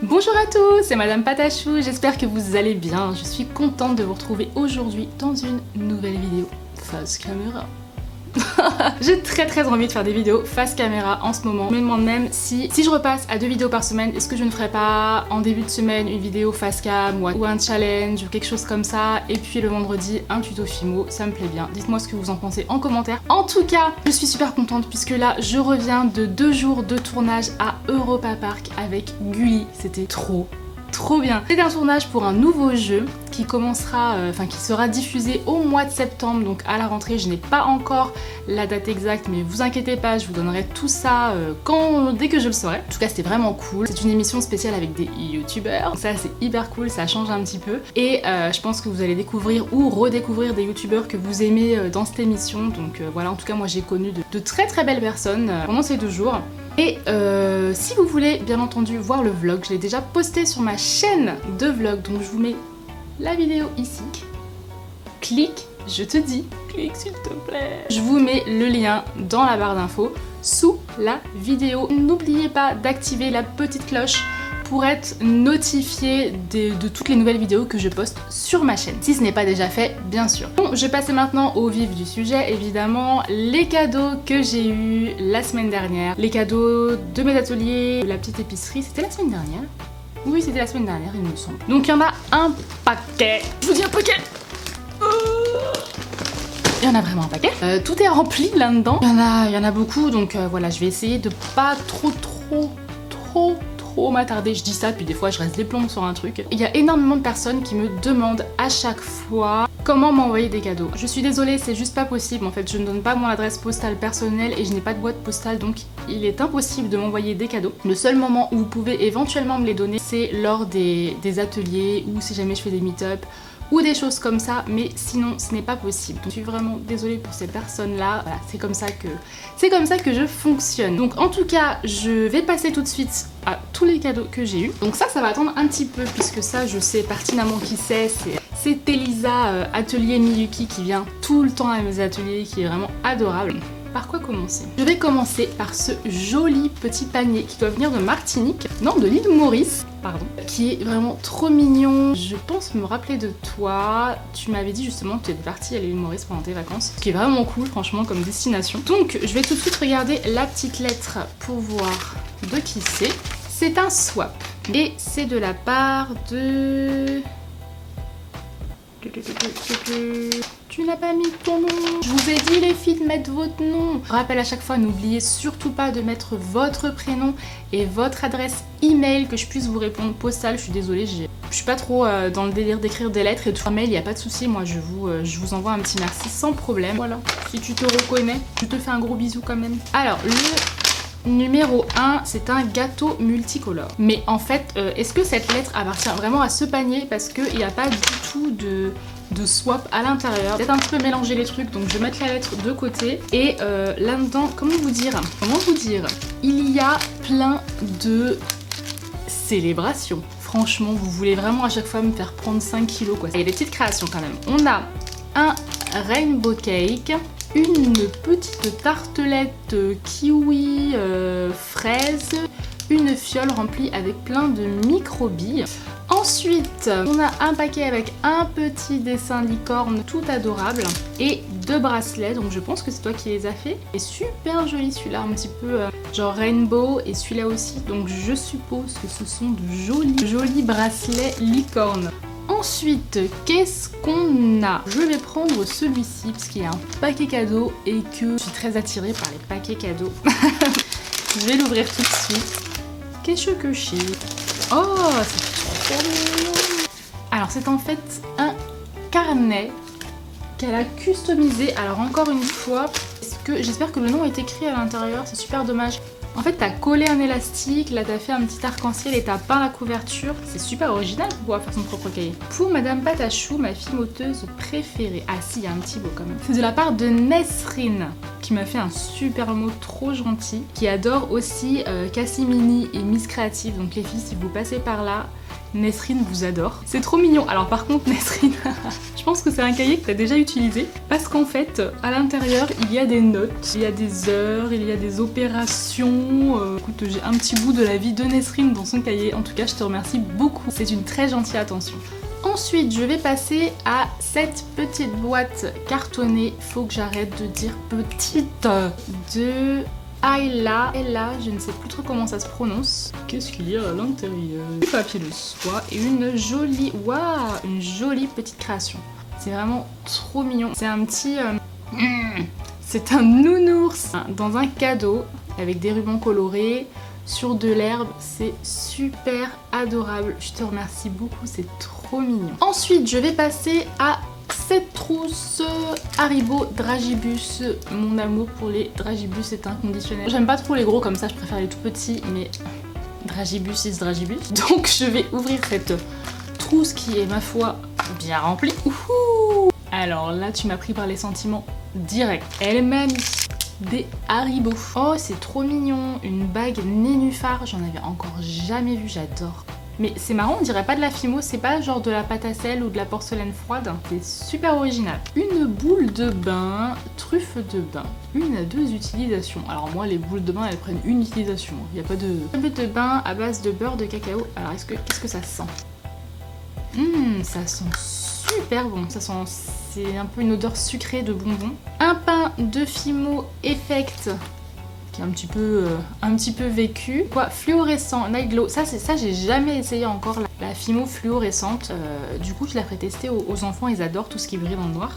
Bonjour à tous, c'est Madame Patachou, j'espère que vous allez bien. Je suis contente de vous retrouver aujourd'hui dans une nouvelle vidéo face caméra. J'ai très envie de faire des vidéos face caméra en ce moment. Je me demande même si je repasse à 2 vidéos par semaine, est-ce que je ne ferais pas en début de semaine une vidéo face cam ou un challenge ou quelque chose comme ça, et puis le vendredi un tuto Fimo, ça me plaît bien. Dites-moi ce que vous en pensez en commentaire. En tout cas, je suis super contente puisque là je reviens de 2 jours de tournage à Europa Park avec Gulli. C'était trop bien. C'est un tournage pour un nouveau jeu qui commencera, qui sera diffusé au mois de septembre, donc à la rentrée. Je n'ai pas encore la date exacte, mais vous inquiétez pas, je vous donnerai tout ça dès que je le saurai. En tout cas, c'était vraiment cool. C'est une émission spéciale avec des youtubeurs. Ça, c'est hyper cool, ça change un petit peu. Et je pense que vous allez découvrir ou redécouvrir des youtubeurs que vous aimez dans cette émission. Donc voilà, en tout cas, moi j'ai connu de très belles personnes pendant ces 2 jours. Et si vous voulez bien entendu voir le vlog, je l'ai déjà posté sur ma chaîne de vlog, donc je vous mets la vidéo ici. Clique, je te dis, clique s'il te plaît. Je vous mets le lien dans la barre d'infos sous la vidéo. N'oubliez pas d'activer la petite cloche pour être notifié de toutes les nouvelles vidéos que je poste sur ma chaîne, si ce n'est pas déjà fait, bien sûr. Bon, je vais passer maintenant au vif du sujet, évidemment, les cadeaux que j'ai eus la semaine dernière, les cadeaux de mes ateliers, la petite épicerie, c'était la semaine dernière? Oui, c'était la semaine dernière, il me semble. Donc il y en a un paquet. Je vous dis un paquet. Il y en a vraiment un paquet. Tout est rempli là-dedans. Il y en a beaucoup, donc voilà, je vais essayer de pas trop m'attarder. Je dis ça, puis des fois je reste des plombes sur un truc. Il y a énormément de personnes qui me demandent à chaque fois comment m'envoyer des cadeaux. Je suis désolée, c'est juste pas possible. En fait, je ne donne pas mon adresse postale personnelle et je n'ai pas de boîte postale, donc il est impossible de m'envoyer des cadeaux. Le seul moment où vous pouvez éventuellement me les donner, c'est lors des ateliers ou si jamais je fais des meet-up ou des choses comme ça, mais sinon ce n'est pas possible. Donc je suis vraiment désolée pour ces personnes-là. Voilà, c'est comme ça que je fonctionne. Donc en tout cas, je vais passer tout de suite à tous les cadeaux que j'ai eus. Donc ça va attendre un petit peu puisque ça, je sais pertinemment qui c'est. C'est Elisa Atelier Miyuki qui vient tout le temps à mes ateliers, qui est vraiment adorable. Par quoi commencer? Je vais commencer par ce joli petit panier qui doit venir de Martinique, non, de l'île Maurice, pardon, qui est vraiment trop mignon. Je pense me rappeler de toi, tu m'avais dit justement que tu étais partie à l'île Maurice pendant tes vacances, ce qui est vraiment cool franchement comme destination. Donc je vais tout de suite regarder la petite lettre pour voir de qui c'est. C'est un swap et c'est de la part de... Tu n'as pas mis ton nom. Je vous ai dit les filles de mettre votre nom. Je rappelle à chaque fois, n'oubliez surtout pas de mettre votre prénom et votre adresse email que je puisse vous répondre postale. Je suis désolée, je suis pas trop dans le délire d'écrire des lettres et tout. Mail, il n'y a pas de souci. Moi, je vous envoie un petit merci sans problème. Voilà. Si tu te reconnais, je te fais un gros bisou quand même. Alors, le numéro 1, c'est un gâteau multicolore. Mais en fait, est-ce que cette lettre appartient vraiment à ce panier? Parce qu'il n'y a pas du tout de swap à l'intérieur. Peut-être un petit peu mélanger les trucs, donc je vais mettre la lettre de côté. Et là-dedans, comment vous dire, il y a plein de célébrations. Franchement, vous voulez vraiment à chaque fois me faire prendre 5 kilos quoi. Il y a des petites créations quand même. On a un rainbow cake, une petite tartelette kiwi fraise, une fiole remplie avec plein de micro-billes. Ensuite, on a un paquet avec un petit dessin licorne tout adorable et 2 bracelets, donc je pense que c'est toi qui les as fait. Et super joli celui-là, un petit peu genre rainbow, et celui-là aussi, donc je suppose que ce sont de jolis bracelets licorne. Ensuite, qu'est-ce qu'on a? Je vais prendre celui-ci parce qu'il y a un paquet cadeau et que je suis très attirée par les paquets cadeaux. Je vais l'ouvrir tout de suite. Qu'est-ce que c'est? Oh, c'est trop mignon! Alors, c'est en fait un carnet qu'elle a customisé. Alors, encore une fois, j'espère que le nom est écrit à l'intérieur, c'est super dommage. En fait, t'as collé un élastique, là t'as fait un petit arc-en-ciel et t'as peint la couverture. C'est super original pour pouvoir faire son propre cahier. Pour Madame Patachou, ma fille moteuse préférée. Ah si, il y a un petit mot quand même. C'est de la part de Nesrine, qui qui m'a fait un super mot trop gentil, qui adore aussi Cassimini et Miss Creative. Donc les filles, si vous passez par là, Nesrine vous adore. C'est trop mignon. Alors par contre Nesrine, je pense que c'est un cahier que tu as déjà utilisé parce qu'en fait à l'intérieur il y a des notes, il y a des heures, il y a des opérations. Écoute, j'ai un petit bout de la vie de Nesrine dans son cahier. En tout cas je te remercie beaucoup. C'est une très gentille attention. Ensuite, je vais passer à cette petite boîte cartonnée. Faut que j'arrête de dire petite. De Ayla, je ne sais plus trop comment ça se prononce. Qu'est-ce qu'il y a à l'intérieur? Du papier de soie et une jolie, waouh, une jolie petite création. C'est vraiment trop mignon. C'est un petit, c'est un nounours dans un cadeau avec des rubans colorés sur de l'herbe. C'est super adorable. Je te remercie beaucoup, c'est trop mignon. Ensuite, je vais passer à cette trousse Haribo Dragibus. Mon amour pour les Dragibus est inconditionnel. J'aime pas trop les gros comme ça, je préfère les tout petits, mais Dragibus is Dragibus. Donc je vais ouvrir cette trousse qui est, ma foi, bien remplie. Ouhou! Alors là, tu m'as pris par les sentiments direct. Elle m'a mis des Haribo. Oh, c'est trop mignon. Une bague nénuphar, j'en avais encore jamais vu, j'adore. Mais c'est marrant, on dirait pas de la Fimo, c'est pas genre de la pâte à sel ou de la porcelaine froide. C'est super original. Une boule de bain, truffe de bain. Une à deux utilisations. Alors moi, les boules de bain, elles prennent une utilisation. Il n'y a pas de... Truffe de bain à base de beurre de cacao. Alors qu'est-ce que ça sent? Ça sent super bon. Ça sent... C'est un peu une odeur sucrée de bonbons. Un pain de Fimo Effect qui est un petit peu vécu. Quoi, fluorescent, Night Glow. Ça j'ai jamais essayé encore la Fimo fluorescente. Du coup, je la ferai tester aux enfants. Ils adorent tout ce qui brille dans le noir.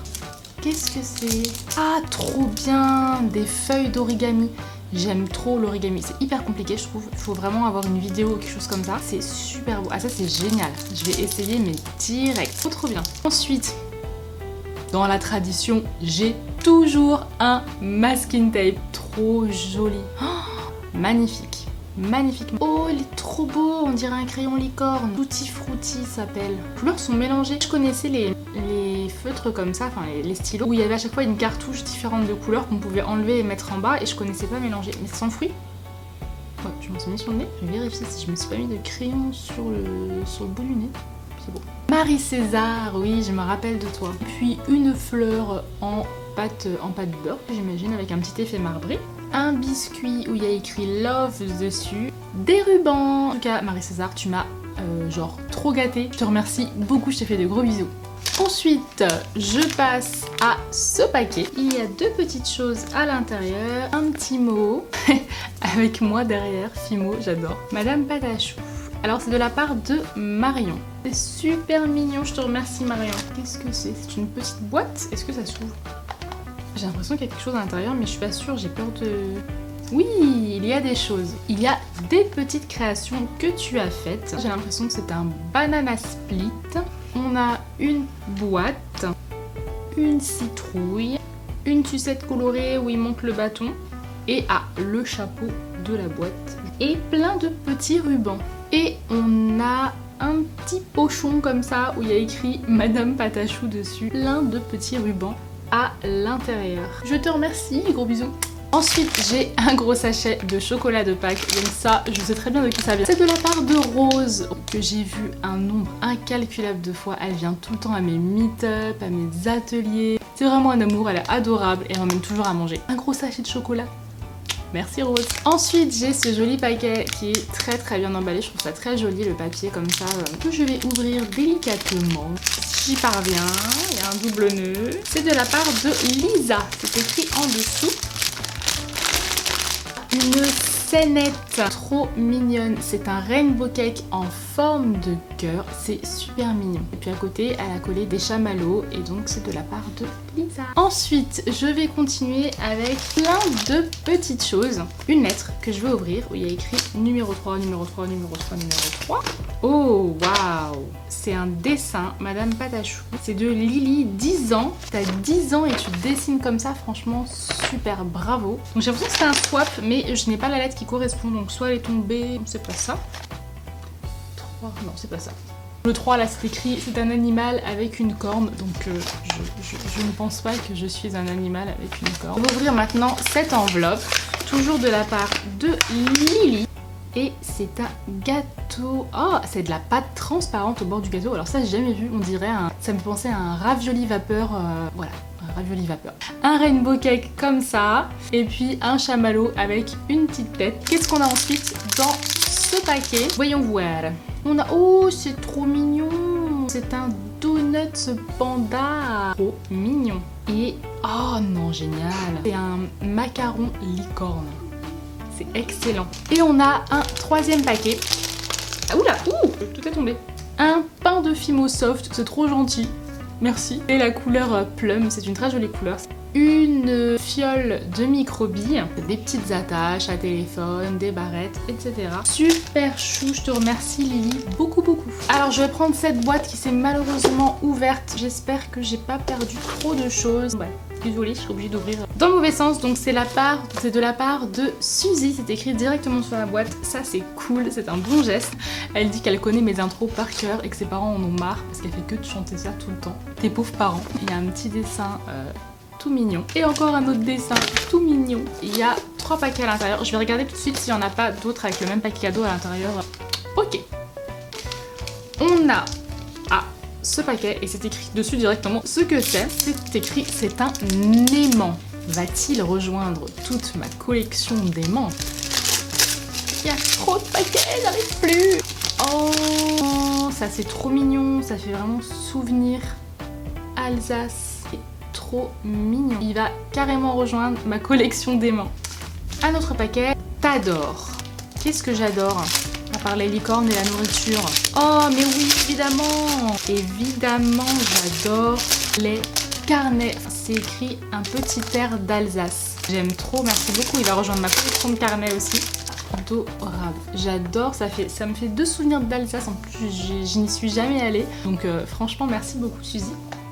Qu'est-ce que c'est? Ah, trop bien! Des feuilles d'origami. J'aime trop l'origami. C'est hyper compliqué, je trouve. Il faut vraiment avoir une vidéo ou quelque chose comme ça. C'est super beau. Ah, ça, c'est génial. Je vais essayer, mais direct. Trop bien. Ensuite, dans la tradition, j'ai toujours un masking tape. Trop joli. Oh, magnifique. Magnifique. Oh, il est trop beau. On dirait un crayon licorne. Tutti Frutti s'appelle. Les couleurs sont mélangées. Je connaissais les feutres comme ça, enfin les stylos, où il y avait à chaque fois une cartouche différente de couleurs qu'on pouvait enlever et mettre en bas, et je connaissais pas mélanger. Mais sans fruits. Ouais, je m'en suis mis sur le nez. Je vais vérifier si je me suis pas mis de crayon sur le bout du nez. C'est beau. Marie César, oui, je me rappelle de toi. Puis une fleur en pâte beurre, j'imagine, avec un petit effet marbré. Un biscuit où il y a écrit Love dessus. Des rubans. En tout cas, Marie César, tu m'as genre trop gâtée. Je te remercie beaucoup, je te fais de gros bisous. Ensuite, je passe à ce paquet. Il y a deux petites choses à l'intérieur. Un petit mot avec moi derrière. Fimo, j'adore. Madame Patachou. Alors c'est de la part de Marion. C'est super mignon, je te remercie Marion. Qu'est-ce que c'est? C'est une petite boîte? Est-ce que ça s'ouvre? J'ai l'impression qu'il y a quelque chose à l'intérieur, mais je suis pas sûre, j'ai peur de... Oui, il y a des choses. Il y a des petites créations que tu as faites. J'ai l'impression que c'est un banana split. On a une boîte, une citrouille, une sucette colorée où il manque le bâton, et le chapeau de la boîte. Et plein de petits rubans. Et on a un petit pochon comme ça où il y a écrit Madame Patachou dessus. Plein de petits rubans à l'intérieur. Je te remercie, gros bisous. Ensuite, j'ai un gros sachet de chocolat de Pâques. Donc ça, je sais très bien de qui ça vient. C'est de la part de Rose, que j'ai vu un nombre incalculable de fois. Elle vient tout le temps à mes meet-up, à mes ateliers. C'est vraiment un amour, elle est adorable et elle m'emmène toujours à manger. Un gros sachet de chocolat. Merci Rose. Ensuite, j'ai ce joli paquet qui est très très bien emballé. Je trouve ça très joli, le papier comme ça, que je vais ouvrir délicatement. J'y parviens. Il y a un double nœud. C'est de la part de Lisa. C'est écrit en dessous. Une scénette trop mignonne. C'est un rainbow cake en forme de cœur. C'est super mignon. Et puis à côté, elle a collé des chamallows. Et donc, c'est de la part de Lisa. Ensuite, je vais continuer avec plein de petites choses. Une lettre que je vais ouvrir où il y a écrit numéro 3, numéro 3, numéro 3, numéro 3. Oh, waouh! C'est un dessin, Madame Patachou. C'est de Lily, 10 ans. T'as 10 ans et tu dessines comme ça, franchement, super bravo. Donc j'ai l'impression que c'est un swap, mais je n'ai pas la lettre qui correspond. Donc soit elle est tombée, c'est pas ça. 3, non, c'est pas ça. Le 3 là c'est écrit c'est un animal avec une corne, donc je ne pense pas que je suis un animal avec une corne. On va ouvrir maintenant cette enveloppe, toujours de la part de Lily. Et c'est un gâteau. Oh, c'est de la pâte transparente au bord du gâteau. Alors ça, j'ai jamais vu. On dirait ça me pensait à un ravioli vapeur. Voilà, un ravioli vapeur. Un rainbow cake comme ça. Et puis un chamallow avec une petite tête. Qu'est-ce qu'on a ensuite dans ce paquet? Voyons voir. On a... Oh, c'est trop mignon. C'est un donut panda. Trop mignon. Et... Oh non, génial. C'est un macaron licorne. C'est excellent. Et on a un troisième paquet. Ah oula, ouh, tout est tombé. Un pain de Fimo Soft, c'est trop gentil. Merci. Et la couleur plum, c'est une très jolie couleur. Une fiole de microbilles, des petites attaches à téléphone, des barrettes, etc. Super chou, je te remercie Lily, beaucoup beaucoup. Alors je vais prendre cette boîte qui s'est malheureusement ouverte. J'espère que j'ai pas perdu trop de choses. Ouais. Désolée, je suis obligée d'ouvrir dans le mauvais sens. Donc c'est de la part de Suzy, c'est écrit directement sur la boîte. Ça c'est cool, c'est un bon geste. Elle dit qu'elle connaît mes intros par cœur et que ses parents en ont marre parce qu'elle fait que de chanter ça tout le temps. Tes pauvres parents. Il y a un petit dessin tout mignon. Et encore un autre dessin tout mignon. Il y a 3 paquets à l'intérieur. Je vais regarder tout de suite s'il n'y en a pas d'autres avec le même paquet cadeau à l'intérieur. Ok. On a... ce paquet et c'est écrit dessus directement ce que c'est. C'est écrit c'est un aimant. Va-t-il rejoindre toute ma collection d'aimants? Il y a trop de paquets, j'arrive plus. Oh, ça c'est trop mignon, ça fait vraiment souvenir Alsace. C'est trop mignon. Il va carrément rejoindre ma collection d'aimants. Un autre paquet, t'adores. Qu'est-ce que j'adore? À part les licornes et la nourriture. Oh mais oui, évidemment. Évidemment, j'adore les carnets. C'est écrit un petit air d'Alsace. J'aime trop, merci beaucoup. Il va rejoindre ma collection de carnets aussi. Adorable. J'adore, ça me fait 2 souvenirs d'Alsace. En plus, je n'y suis jamais allée. Donc franchement, merci beaucoup Suzy.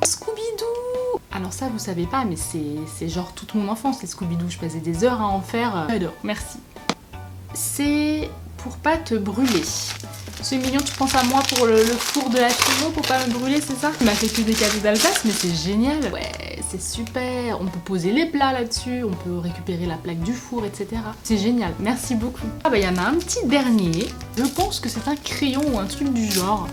Scooby-Doo. Alors ça, vous savez pas, mais c'est genre toute mon enfance, les Scooby-Doo. Je passais des heures à en faire. J'adore, merci. C'est... pour pas te brûler. C'est mignon, tu penses à moi pour le four de la Fimo, pour pas me brûler, c'est ça? Tu m'as fait que des cadeaux d'Alsace, mais c'est génial. Ouais, c'est super. On peut poser les plats là-dessus, on peut récupérer la plaque du four, etc. C'est génial, merci beaucoup. Ah bah il y en a un petit dernier. Je pense que c'est un crayon ou un truc du genre.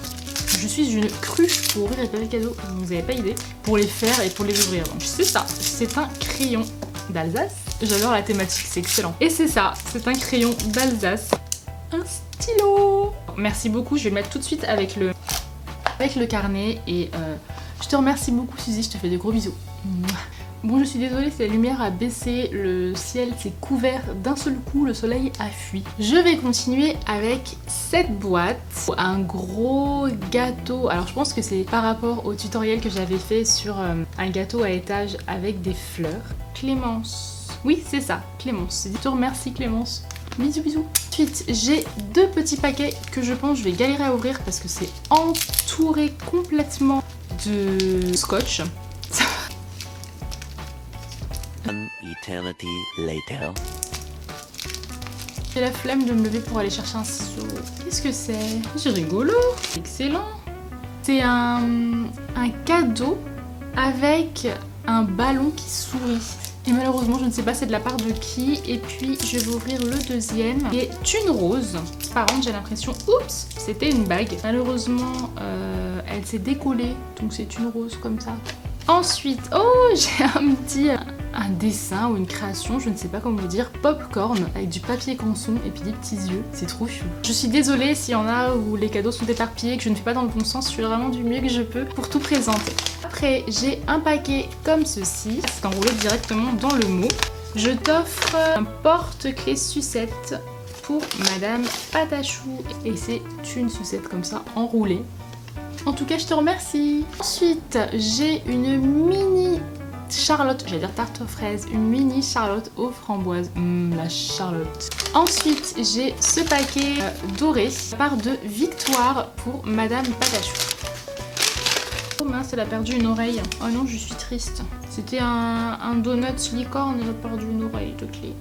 Je suis une cruche pour ouvrir les papiers cadeaux, vous avez pas idée. Pour les faire et pour les ouvrir. Donc c'est ça, c'est un crayon d'Alsace. J'adore la thématique, c'est excellent. Et c'est ça, c'est un crayon d'Alsace. Un stylo. Merci beaucoup, je vais le mettre tout de suite avec le carnet et je te remercie beaucoup Suzy, je te fais de gros bisous. Bon, je suis désolée, c'est la lumière a baissé, le ciel s'est couvert d'un seul coup, le soleil a fui. Je vais continuer avec cette boîte, un gros gâteau. Alors je pense que c'est par rapport au tutoriel que j'avais fait sur un gâteau à étage avec des fleurs. Clémence. Oui, c'est ça, Clémence. Je te remercie Clémence. Bisous bisous. Ensuite, j'ai 2 petits paquets que je pense je vais galérer à ouvrir parce que c'est entouré complètement de scotch. An eternity later. J'ai la flemme de me lever pour aller chercher un ciseau. Qu'est-ce que c'est? C'est rigolo. Excellent. C'est un cadeau avec un ballon qui sourit. Et malheureusement, je ne sais pas c'est de la part de qui. Et puis, je vais ouvrir le deuxième. Qui est une rose. Par contre, j'ai l'impression... Oups, c'était une bague. Malheureusement, elle s'est décollée. Donc, c'est une rose comme ça. Ensuite, oh, j'ai un dessin ou une création, je ne sais pas comment vous dire, popcorn avec du papier canson et puis des petits yeux, c'est trop chou. Je suis désolée s'il y en a où les cadeaux sont éparpillés, que je ne fais pas dans le bon sens, je fais vraiment du mieux que je peux pour tout présenter. Après, j'ai un paquet comme ceci, c'est enroulé directement dans le mot. Je t'offre un porte-clés sucette pour Madame Patachou et c'est une sucette comme ça enroulée. En tout cas, je te remercie. Ensuite, j'ai une mini Charlotte, j'allais dire tarte aux fraises, une mini Charlotte aux framboises. La Charlotte. Ensuite, j'ai ce paquet doré, part de Victoire pour Madame Patachou. Oh mince, elle a perdu une oreille. Oh non, je suis triste. C'était un donut licorne, elle a perdu une oreille de clé.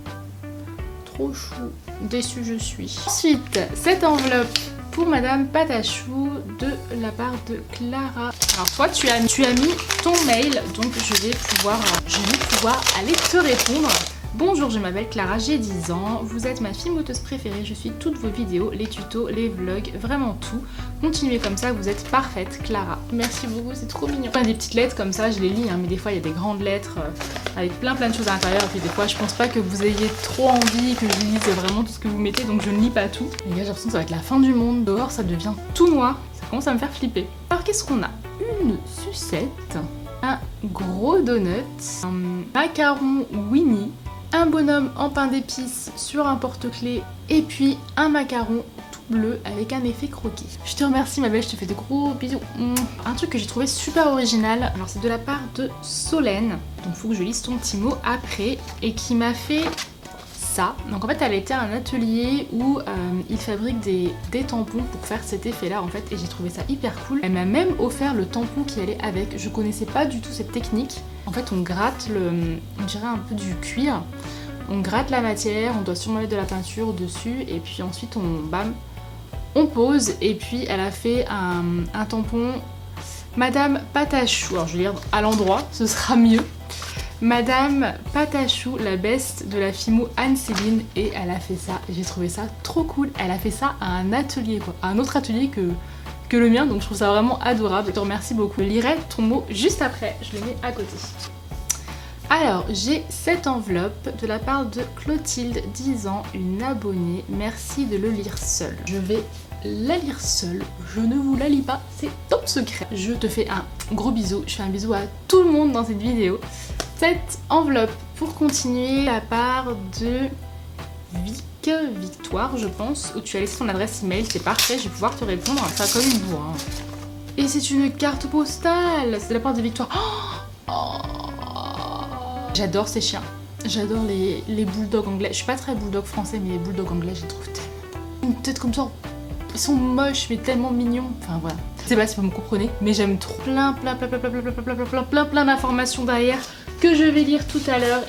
Trop chou. Déçue je suis. Ensuite, cette enveloppe pour Madame Patachou de la part de Clara. Alors toi tu as mis ton mail, donc je vais pouvoir aller te répondre. Bonjour, je m'appelle Clara, j'ai 10 ans, vous êtes ma fimoteuse préférée, je suis toutes vos vidéos, les tutos, les vlogs, vraiment tout. Continuez comme ça, vous êtes parfaite, Clara. Merci beaucoup, c'est trop mignon. Enfin, des petites lettres comme ça, je les lis, hein, mais des fois il y a des grandes lettres avec plein de choses à l'intérieur, et puis des fois je pense pas que vous ayez trop envie que je lise vraiment tout ce que vous mettez, donc je ne lis pas tout. Les gars, j'ai l'impression que ça va être la fin du monde, dehors ça devient tout noir, ça commence à me faire flipper. Alors qu'est-ce qu'on a? Une sucette, un gros donut, un macaron Winnie, un bonhomme en pain d'épices sur un porte-clés et puis un macaron tout bleu avec un effet croquis. Je te remercie ma belle, je te fais de gros bisous. Un truc que j'ai trouvé super original, alors c'est de la part de Solène, donc faut que je lise ton petit mot après, et qui m'a fait ça. Donc en fait elle était à un atelier où il fabrique des tampons pour faire cet effet là en fait, et j'ai trouvé ça hyper cool. Elle m'a même offert le tampon qui allait avec, je connaissais pas du tout cette technique. En fait on gratte on dirait un peu du cuir, on gratte la matière, on doit sûrement mettre de la peinture dessus et puis ensuite on pose, et puis elle a fait un tampon Madame Patachou, alors je vais lire à l'endroit, ce sera mieux. Madame Patachou, la best de la fimo Anne-Céline, et elle a fait ça, j'ai trouvé ça trop cool. Elle a fait ça à un atelier quoi, à un autre atelier que le mien, donc je trouve ça vraiment adorable. Je te remercie beaucoup. Je lirai ton mot juste après, je le mets à côté. Alors, j'ai cette enveloppe de la part de Clotilde, 10 ans, une abonnée. Merci de le lire seule. Je vais la lire seule, je ne vous la lis pas, c'est top secret. Je te fais un gros bisou, je fais un bisou à tout le monde dans cette vidéo. Cette enveloppe, pour continuer, de la part de Victoire, je pense, où tu as laissé ton adresse email, c'est parfait, je vais pouvoir te répondre, ça comme une bourre. Et c'est une carte postale, c'est de la part de Victoire. J'adore ces chiens, j'adore les bulldogs anglais. Je suis pas très bulldog français, mais les bulldogs anglais, je les trouve tellement... Une tête comme ça, ils sont moches, mais tellement mignons. Enfin voilà, je sais pas si vous me comprenez, mais j'aime trop. Plein d'informations derrière que je vais lire tout à l'heure.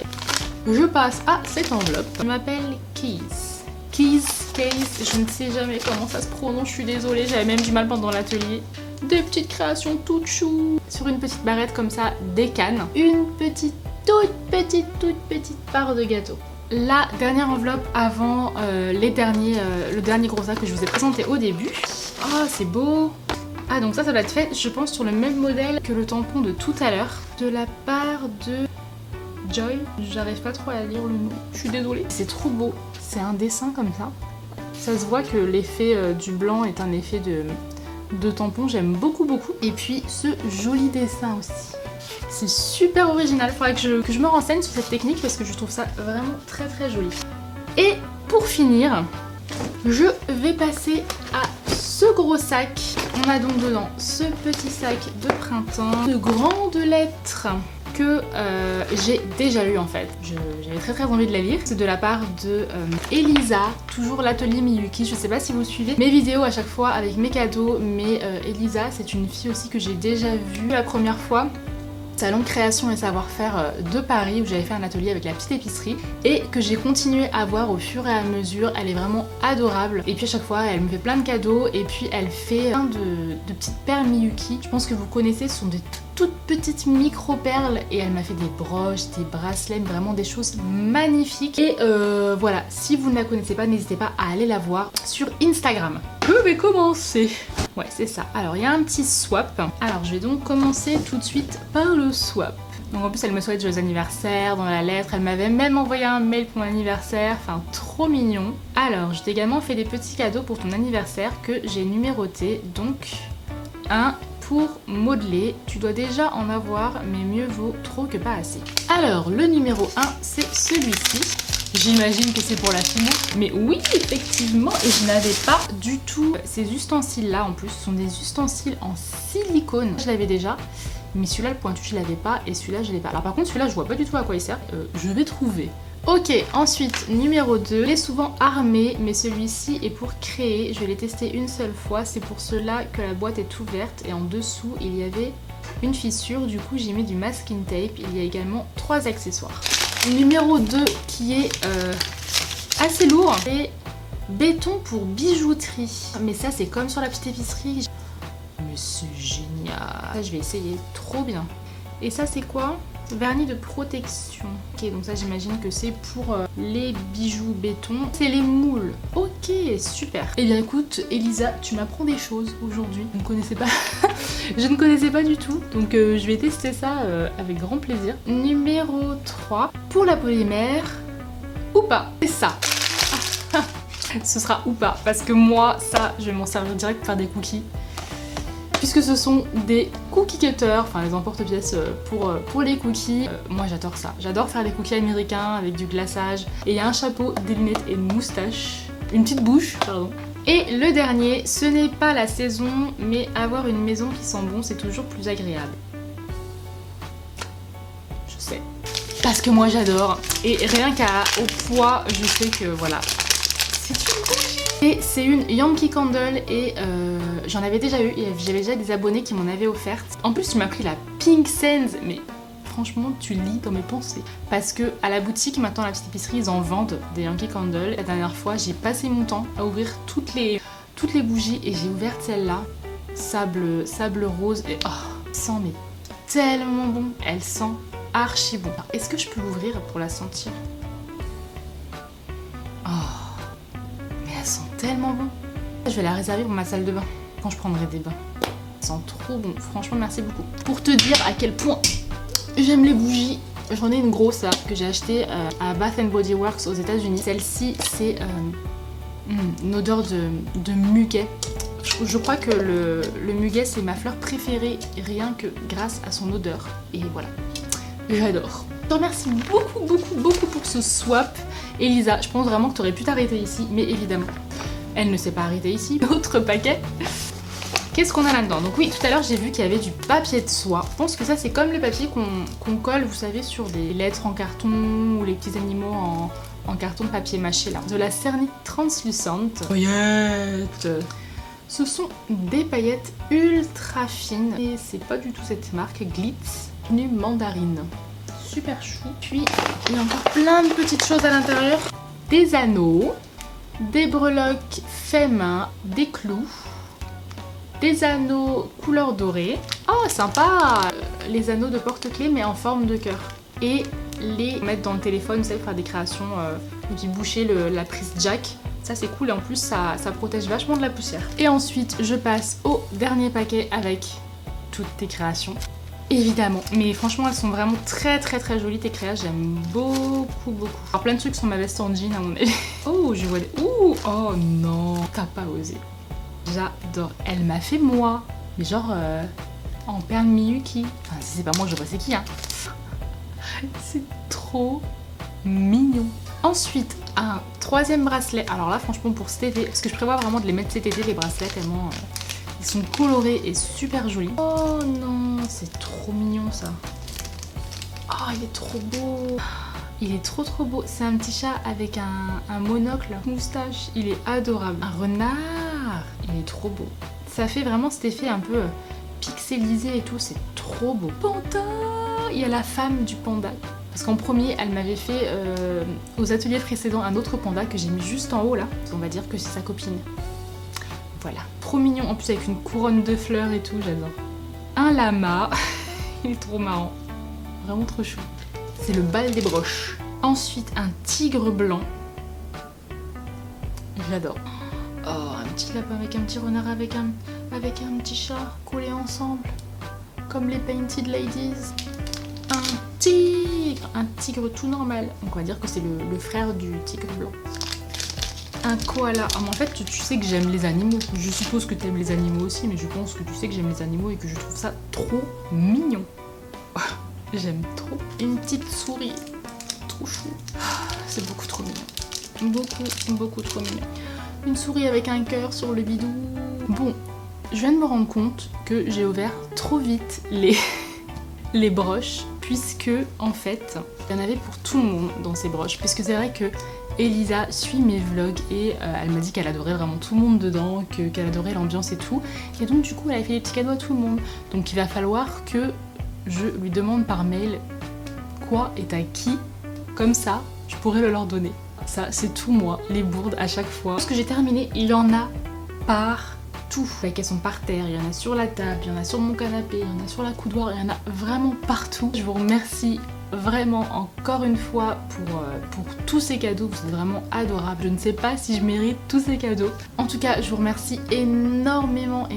Je passe à cette enveloppe. Je m'appelle Case, je ne sais jamais comment ça se prononce, je suis désolée, j'avais même du mal pendant l'atelier. Des petites créations toutes chou. Sur une petite barrette comme ça, des cannes. Une toute petite part de gâteau. La dernière enveloppe avant le dernier gros sac que je vous ai présenté au début. Oh, c'est beau! Ah, donc ça doit être fait, je pense, sur le même modèle que le tampon de tout à l'heure. De la part de Joy. J'arrive pas trop à lire le nom, je suis désolée. C'est trop beau, c'est un dessin comme ça. Ça se voit que l'effet du blanc est un effet de tampon, j'aime beaucoup. Et puis ce joli dessin aussi. C'est super original, faudrait que je me renseigne sur cette technique parce que je trouve ça vraiment très joli. Et pour finir, je vais passer à ce gros sac. On a donc dedans ce petit sac de printemps, de grandes lettres que j'ai déjà lu en fait. J'avais très envie de la lire. C'est de la part de Elisa, toujours l'atelier Miyuki. Je sais pas si vous suivez mes vidéos à chaque fois avec mes cadeaux, mais Elisa c'est une fille aussi que j'ai déjà vue la première fois. Salon de création et savoir-faire de Paris où j'avais fait un atelier avec la petite épicerie et que j'ai continué à voir au fur et à mesure. Elle est vraiment adorable et puis à chaque fois elle me fait plein de cadeaux et puis elle fait plein de petites perles Miyuki. Je pense que vous connaissez, ce sont des toutes petites micro-perles et elle m'a fait des broches, des bracelets, vraiment des choses magnifiques. Et voilà, si vous ne la connaissez pas, n'hésitez pas à aller la voir sur Instagram. Je vais commencer. Ouais, c'est ça. Alors, il y a un petit swap. Alors, je vais donc commencer tout de suite par le swap. Donc, en plus, elle me souhaite joyeux anniversaire dans la lettre. Elle m'avait même envoyé un mail pour mon anniversaire. Enfin, trop mignon. Alors, je t'ai également fait des petits cadeaux pour ton anniversaire que j'ai numérotés. Donc, un pour modeler. Tu dois déjà en avoir, mais mieux vaut trop que pas assez. Alors, le numéro 1, c'est celui-ci. J'imagine que c'est pour la fimo, mais oui, effectivement, et je n'avais pas du tout ces ustensiles-là. En plus, ce sont des ustensiles en silicone. Je l'avais déjà, mais celui-là, le pointu, je l'avais pas, et celui-là, je l'ai pas. Alors par contre, celui-là, je vois pas du tout à quoi il sert. Je vais trouver. Ok, ensuite, numéro 2. Il est souvent armé, mais celui-ci est pour créer. Je l'ai testé une seule fois. C'est pour cela que la boîte est ouverte, et en dessous, il y avait une fissure. Du coup, j'ai mis du masking tape. Il y a également 3 accessoires. Numéro 2 qui est assez lourd, c'est Béton pour bijouterie. Mais ça c'est comme sur la petite épicerie. Mais c'est génial. Ça je vais essayer, trop bien. Et ça c'est quoi? Vernis de protection. Ok, donc ça j'imagine que c'est pour les bijoux béton. C'est les moules. Ok, super. Et bien écoute, Elisa, tu m'apprends des choses aujourd'hui. Je ne connaissais pas. Je ne connaissais pas du tout. Donc je vais tester ça avec grand plaisir. Numéro 3. Pour la polymère, ou pas. C'est ça. Ce sera ou pas. Parce que moi, ça, je vais m'en servir direct pour faire des cookies. Puisque ce sont des cookie cutters, enfin les emporte-pièces pour les cookies. Moi j'adore ça, j'adore faire des cookies américains avec du glaçage. Et il y a un chapeau, des lunettes et une moustache, une petite bouche, pardon. Et le dernier, ce n'est pas la saison, mais avoir une maison qui sent bon, c'est toujours plus agréable. Je sais. Parce que moi j'adore. Et rien qu'au poids, je sais que voilà. C'est une bougie. Et c'est une Yankee Candle et j'en avais déjà eu, j'avais déjà des abonnés qui m'en avaient offerte. En plus tu m'as pris la Pink Sands, mais franchement tu lis dans mes pensées. Parce que à la boutique maintenant, la petite épicerie, ils en vendent des Yankee Candle. La dernière fois j'ai passé mon temps à ouvrir toutes les bougies et j'ai ouvert celle-là, sable rose et elle sent mais tellement bon, elle sent archi bon. Est-ce que je peux l'ouvrir pour la sentir? Elle sent tellement bon. Je vais la réserver pour ma salle de bain quand je prendrai des bains. Elle sent trop bon. Franchement, merci beaucoup. Pour te dire à quel point j'aime les bougies, j'en ai une grosse là que j'ai achetée à Bath & Body Works aux États-Unis. Celle-ci, c'est une odeur de muguet. Je crois que le muguet, c'est ma fleur préférée, rien que grâce à son odeur. Et voilà, j'adore. Je te remercie beaucoup pour ce swap. Elisa, je pense vraiment que tu aurais pu t'arrêter ici, mais évidemment, elle ne s'est pas arrêtée ici. Autre paquet. Qu'est-ce qu'on a là-dedans? Donc oui, tout à l'heure, j'ai vu qu'il y avait du papier de soie. Je pense que ça, c'est comme le papier qu'on colle, vous savez, sur des lettres en carton ou les petits animaux en carton de papier mâché, là. De la cernite translucente. Paillettes. Ce sont des paillettes ultra fines. Et c'est pas du tout cette marque, Glitz, tenue mandarine. Super chou. Puis il y a encore plein de petites choses à l'intérieur. Des anneaux, des breloques faits main, des clous, des anneaux couleur dorée. Oh sympa. Les anneaux de porte-clés mais en forme de cœur. Et les mettre dans le téléphone, vous savez, faire des créations, qui boucher la prise jack. Ça c'est cool et en plus ça protège vachement de la poussière. Et ensuite je passe au dernier paquet avec toutes tes créations. Évidemment, mais franchement elles sont vraiment très jolies tes créas, j'aime beaucoup. Alors plein de trucs sont ma veste en jean à mon avis. Oh je vois des... Ouh, oh non, t'as pas osé. J'adore, elle m'a fait moi, mais genre en perle Miyuki. Enfin si c'est pas moi je vois c'est qui hein. C'est trop mignon. Ensuite un troisième bracelet, alors là franchement pour cet été, parce que je prévois vraiment de les mettre cet été les bracelets tellement... Ils sont colorés et super jolis. Oh non, c'est trop mignon ça. Oh, il est trop beau. Il est trop beau. C'est un petit chat avec un monocle, moustache. Il est adorable. Un renard. Il est trop beau. Ça fait vraiment cet effet un peu pixelisé et tout. C'est trop beau. Panda. Il y a la femme du panda. Parce qu'en premier, elle m'avait fait aux ateliers précédents un autre panda que j'ai mis juste en haut là. On va dire que c'est sa copine. Voilà, trop mignon, en plus avec une couronne de fleurs et tout, j'adore. Un lama, il est trop marrant, vraiment trop chou. C'est le bal des broches. Ensuite, un tigre blanc. J'adore. Oh, un petit lapin avec un petit renard avec un petit chat collés ensemble. Comme les Painted Ladies. Un tigre tout normal. Donc on va dire que c'est le frère du tigre blanc. Un koala. Ah, mais en fait, tu sais que j'aime les animaux. Je suppose que tu aimes les animaux aussi, mais je pense que tu sais que j'aime les animaux et que je trouve ça trop mignon. J'aime trop. Une petite souris. Trop chou. C'est beaucoup trop mignon. Beaucoup trop mignon. Une souris avec un cœur sur le bidou. Bon, je viens de me rendre compte que j'ai ouvert trop vite les broches, puisque en fait, il y en avait pour tout le monde dans ces broches. Puisque c'est vrai que Elisa suit mes vlogs et elle m'a dit qu'elle adorait vraiment tout le monde dedans, qu'elle adorait l'ambiance et tout. Et donc du coup elle a fait des petits cadeaux à tout le monde. Donc il va falloir que je lui demande par mail quoi est à qui, comme ça je pourrais le leur donner. Ça, c'est tout moi, les bourdes à chaque fois. Parce que j'ai terminé, il y en a partout. Elles sont par terre, il y en a sur la table, il y en a sur mon canapé, il y en a sur la coudoir, il y en a vraiment partout. Je vous remercie vraiment encore une fois pour tous ces cadeaux, vous êtes vraiment adorables. Je ne sais pas si je mérite tous ces cadeaux. En tout cas, je vous remercie énormément.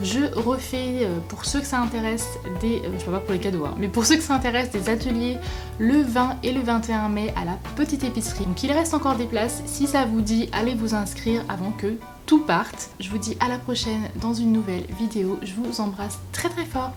Je refais, pour ceux que ça intéresse, je sais pas pour les cadeaux, hein, mais pour ceux que ça intéresse, des ateliers le 20 et le 21 mai à la petite épicerie. Donc il reste encore des places, si ça vous dit, allez vous inscrire avant que tout parte. Je vous dis à la prochaine dans une nouvelle vidéo. Je vous embrasse très fort.